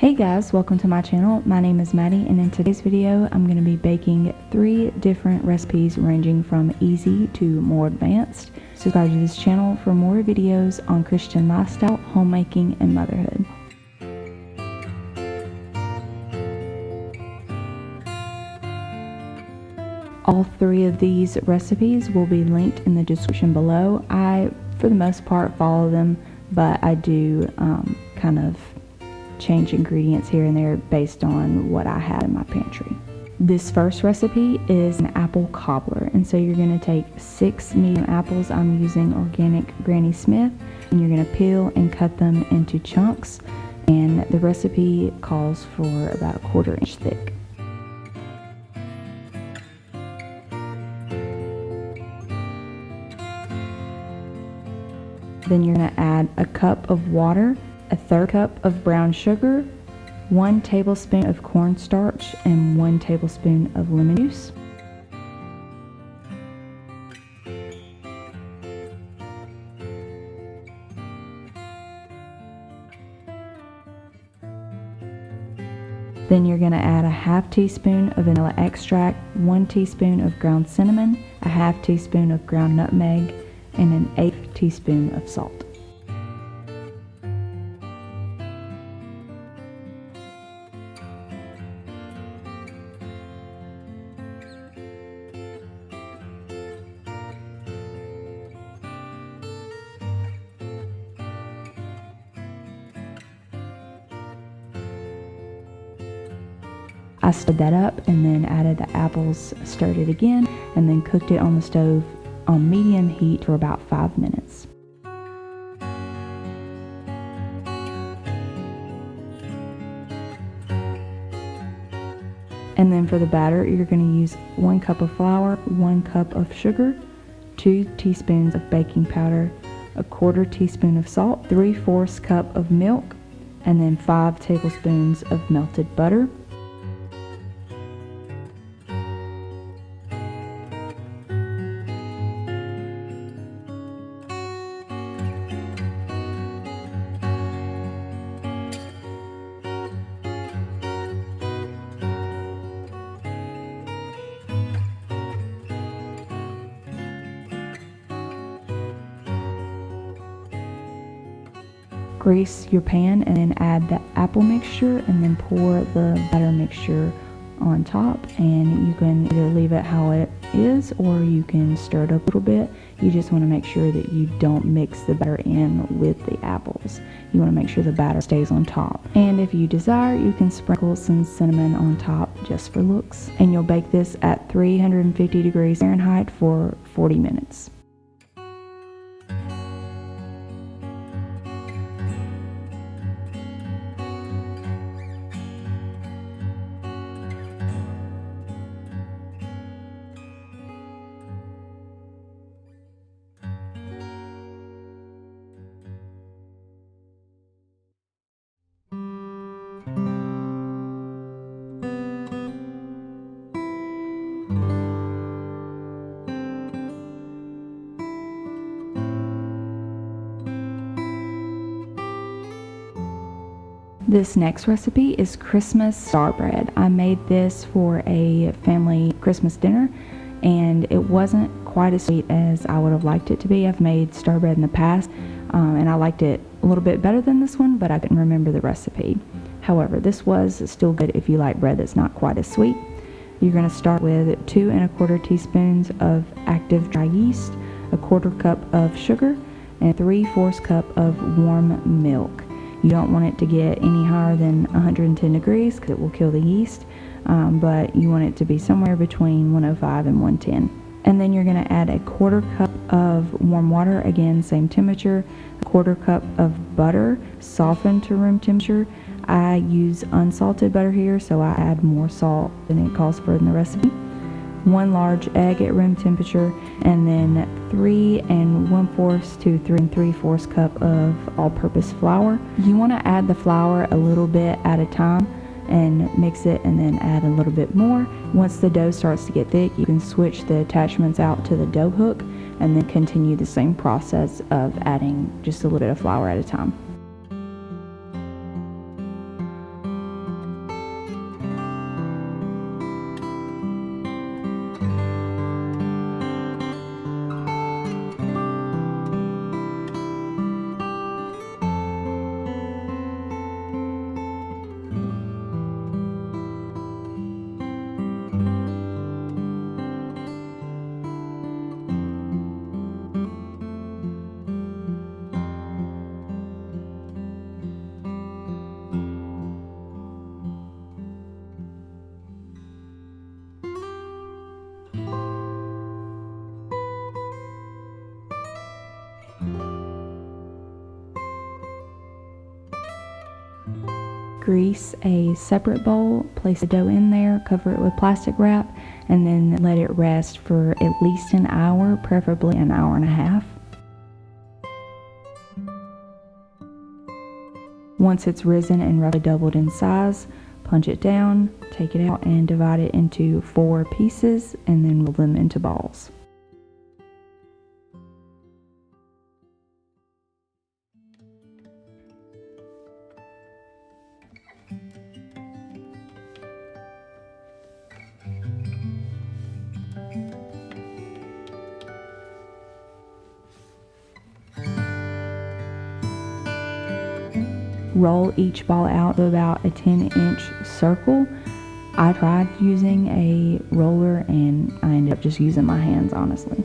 Hey guys, welcome to my channel. My name is Maddie, and in today's video I'm going to be baking 3 different recipes ranging from easy to more advanced. Subscribe to this channel for more videos on Christian lifestyle, homemaking, and motherhood. All 3 of these recipes will be linked in the description below. I, for the most part, follow them, but I do kind of change ingredients here and there based on what I have in my pantry. This first recipe is an apple cobbler, and so you're going to take 6 medium apples. I'm using organic Granny Smith, and you're going to peel and cut them into chunks, and the recipe calls for about 1/4 inch thick. Then you're going to add a cup of water, a 1/3 cup of brown sugar, 1 tablespoon of cornstarch, and 1 tablespoon of lemon juice. Then you're going to add a 1/2 teaspoon of vanilla extract, 1 teaspoon of ground cinnamon, a 1/2 teaspoon of ground nutmeg, and an 1/8 teaspoon of salt. I stirred that up and then added the apples, stirred it again, and then cooked it on the stove on medium heat for about 5 minutes. And then for the batter, you're going to use 1 cup of flour, 1 cup of sugar, 2 teaspoons of baking powder, a 1/4 teaspoon of salt, 3/4 cup of milk, and then 5 tablespoons of melted butter. Grease your pan and then add the apple mixture and then pour the batter mixture on top, and you can either leave it how it is or you can stir it up a little bit. You just want to make sure that you don't mix the batter in with the apples. You want to make sure the batter stays on top, and if you desire you can sprinkle some cinnamon on top just for looks. And you'll bake this at 350 degrees Fahrenheit for 40 minutes. This next recipe is Christmas star bread. I made this for a family Christmas dinner, and it wasn't quite as sweet as I would have liked it to be. I've made star bread in the past, and I liked it a little bit better than this one, but I couldn't remember the recipe. However, this was still good if you like bread that's not quite as sweet. You're going to start with 2 1/4 teaspoons of active dry yeast, a 1/4 cup of sugar, and 3/4 cup of warm milk. You don't want it to get any higher than 110 degrees because it will kill the yeast, but you want it to be somewhere between 105 and 110. And then you're going to add a 1/4 cup of warm water, again same temperature, a 1/4 cup of butter softened to room temperature. I use unsalted butter here, so I add more salt than it calls for in the recipe. 1 large egg at room temperature, and then 3 1/4 to 3 3/4 cup of all-purpose flour. You want to add the flour a little bit at a time and mix it, and then add a little bit more. Once the dough starts to get thick, you can switch the attachments out to the dough hook and then continue the same process of adding just a little bit of flour at a time. Grease a separate bowl, place the dough in there, cover it with plastic wrap, and then let it rest for at least an hour, preferably an hour and a half. Once it's risen and roughly doubled in size, punch it down, take it out, and divide it into 4 pieces, and then roll them into balls. Roll each ball out to about a 10-inch circle. I tried using a roller and I ended up just using my hands, honestly.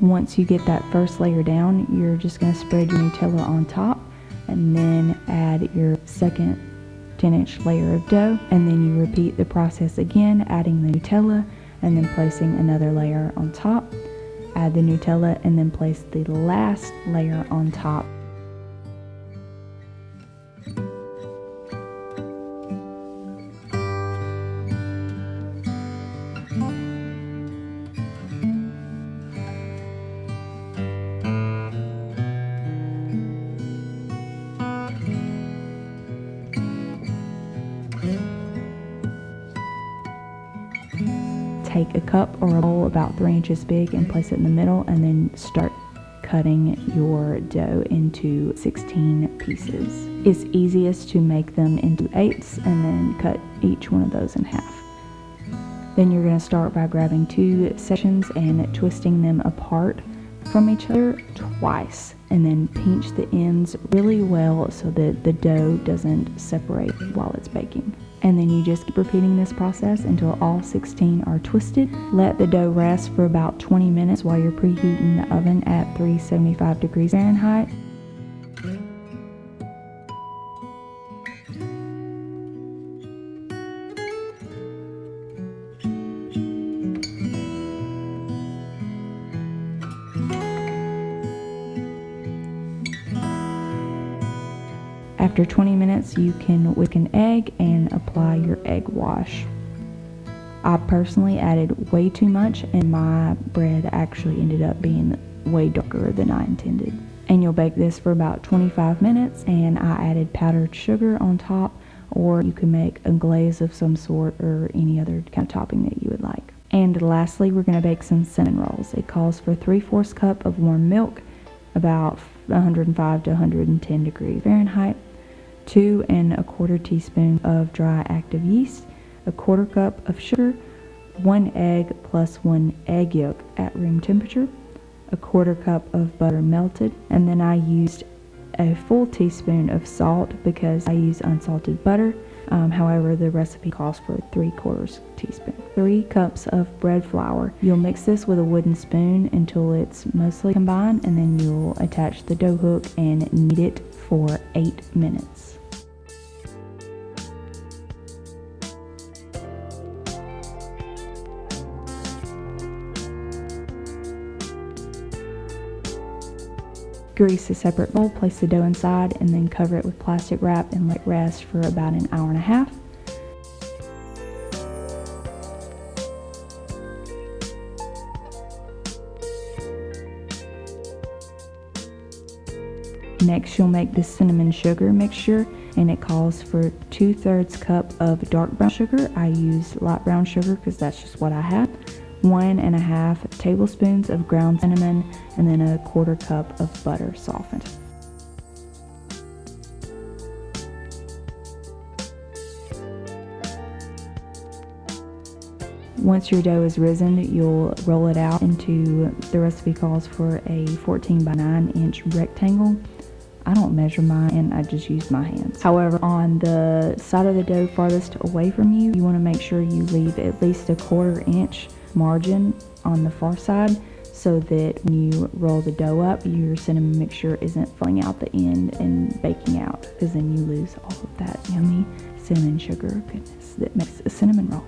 Once you get that first layer down, you're just going to spread your Nutella on top and then add your second 10-inch layer of dough, and then you repeat the process again, adding the Nutella and then placing another layer on top. Add the Nutella and then place the last layer on top. Take a cup or a bowl about 3 inches big and place it in the middle, and then start cutting your dough into 16 pieces. It's easiest to make them into eighths and then cut each one of those in half. Then you're going to start by grabbing 2 sections and twisting them apart from each other twice, and then pinch the ends really well so that the dough doesn't separate while it's baking. And then you just keep repeating this process until all 16 are twisted. Let the dough rest for about 20 minutes while you're preheating the oven at 375 degrees Fahrenheit. After 20 minutes, you can whisk an egg and apply your egg wash. I personally added way too much, and my bread actually ended up being way darker than I intended. And you'll bake this for about 25 minutes, and I added powdered sugar on top, or you can make a glaze of some sort or any other kind of topping that you would like. And lastly, we're going to bake some cinnamon rolls. It calls for 3/4 cup of warm milk, about 105 to 110 degrees Fahrenheit, 2 1/4 teaspoons of dry active yeast, 1/4 cup of sugar, 1 egg plus 1 egg yolk at room temperature, 1/4 cup of butter melted, and then I used a full teaspoon of salt because I use unsalted butter. However, the recipe calls for 3/4 teaspoon. 3 cups of bread flour. You'll mix this with a wooden spoon until it's mostly combined, and then you'll attach the dough hook and knead it for 8 minutes. Grease a separate bowl, place the dough inside, and then cover it with plastic wrap and let it rest for about an hour and a half. Next, you'll make the cinnamon sugar mixture, and it calls for 2/3 cup of dark brown sugar. I use light brown sugar because that's just what I had. 1 1/2 tablespoons of ground cinnamon, and then 1/4 cup of butter softened. Once your dough is risen, you'll roll it out into, the recipe calls for a 14 by 9 inch rectangle. I don't measure mine, and I just use my hands. However, on the side of the dough farthest away from you, you want to make sure you leave at least 1/4 inch margin on the far side so that when you roll the dough up, your cinnamon mixture isn't falling out the end and baking out, because then you lose all of that yummy cinnamon sugar goodness that makes a cinnamon roll.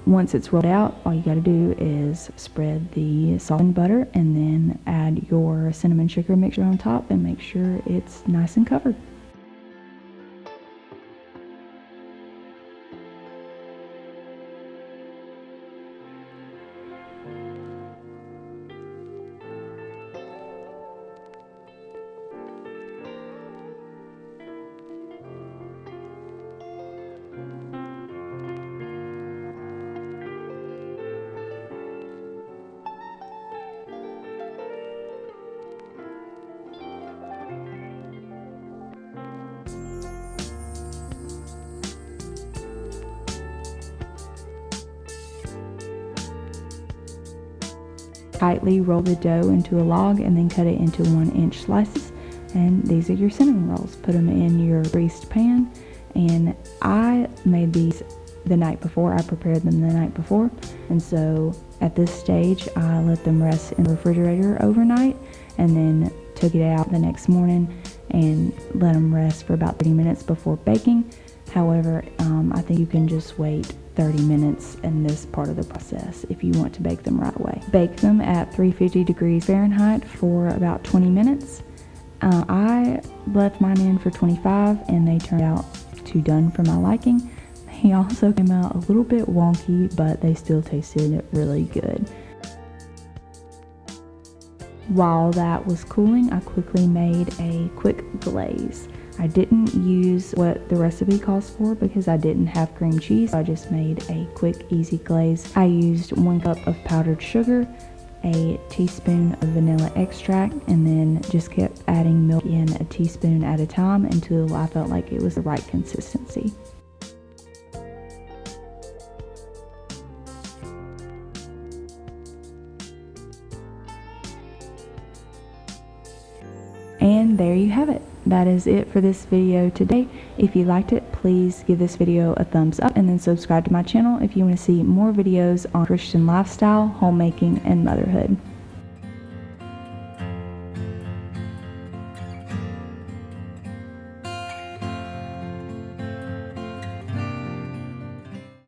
Once it's rolled out, all you got to do is spread the softened butter and then add your cinnamon sugar mixture on top and make sure it's nice and covered. Tightly roll the dough into a log and then cut it into 1-inch slices, and these are your cinnamon rolls. Put them in your greased pan, and I made these the night before. I prepared them the night before, and so at this stage I let them rest in the refrigerator overnight and then took it out the next morning and let them rest for about 30 minutes before baking. However, I think you can just wait 30 minutes in this part of the process if you want to bake them right away. Bake them at 350 degrees Fahrenheit for about 20 minutes. I left mine in for 25 and they turned out too done for my liking. They also came out a little bit wonky, but they still tasted really good. While that was cooling, I quickly made a quick glaze. I didn't use what the recipe calls for because I didn't have cream cheese. So I just made a quick, easy glaze. I used 1 cup of powdered sugar, a teaspoon of vanilla extract, and then just kept adding milk in a teaspoon at a time until I felt like it was the right consistency. And there you have it. That is it for this video today. If you liked it, please give this video a thumbs up and then subscribe to my channel if you want to see more videos on Christian lifestyle, homemaking, and motherhood.